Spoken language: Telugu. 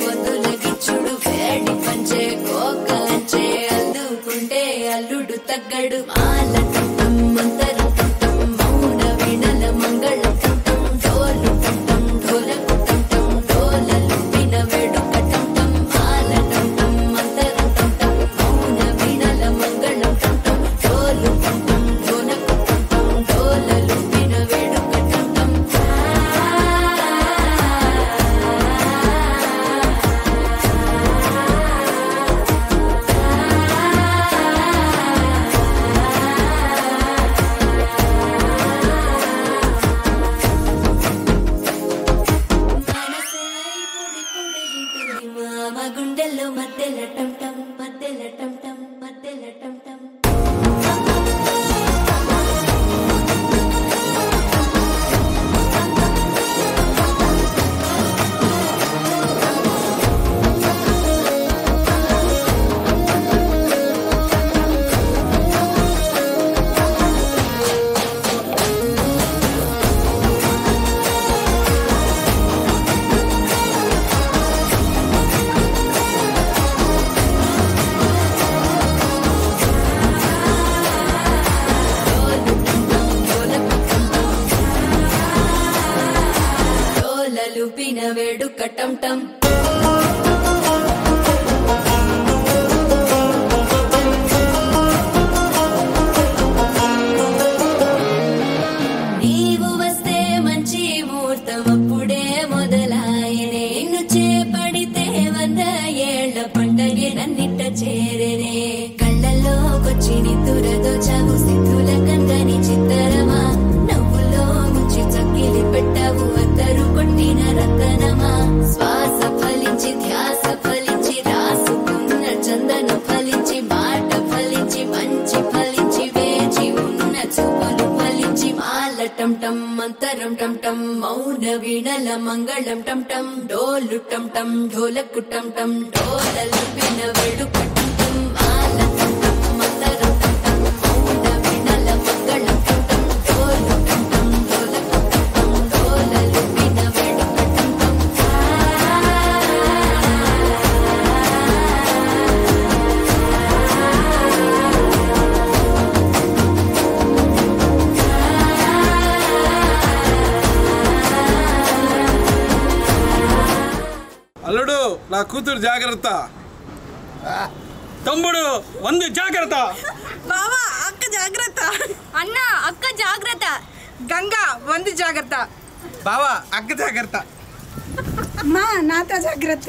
పొద్దుల గిచ్చుడు వేడి పంచే కోకంచే అల్లుకుంటే అల్లుడు తగ్గడు మాల టంటం మంతరం టంటం మౌన వీణల మంగళం టంటం డోలు టంటం ఢోలకు టంటం డోలలు విన వేడుక టంటం మాల టంటం మంతరం టంటం మౌన వీణల మంగళం టంటం డోలు టంటం ఢోలకు టంటం డోలలు విన వేడుక టంటం మామ గుండెల్లో మధ్యల టంటం మధ్యల టంటం మధ్యల టంటం లూపిన వేడుక టంటం నీవు వస్తే మంచి ముహూర్తం అప్పుడే మొదలాయనే నిన్ను చేపడితే 100 ఏళ్ల పండగే నన్నిట్ట చేరేనే కళ్ళల్లోకొచ్చి నిద్దురదో చావు సిద్ధుల కందని చిత్తరమా నవ్వులో ముంచి చక్కిలి పెట్టావు అద్దరు కొట్టిన రతనమా శ్వాస ఫలించి ధ్యాస ఫలించి రాసుకున్న చందన ఫలించి మాట ఫలించి మంచి ఫలించి వేచి ఉన్న చూపులు ఫలించి మాల టంటం మంతరం టంటం మౌన వీణల మంగళం టంటం డోలు టంటం ఢోలకు టంటం డోలలు విన వేడుక టంటం మాల టంటం మంతరం టంటం మౌన వీణల మంగళం టంటం డోలు టంటం ఢోలకు టంటం డోలలు విన వేడుక టంటం అల్లుడు నా కూతురు జాగ్రత్త తమ్ముడు వంది జాగ్రత్త బావా అక్క జాగ్రత్త అన్న అక్క జాగ్రత్త గంగా వంది జాగ్రత్త బావా అక్క జాగ్రత్త మా నాతో జాగ్రత్త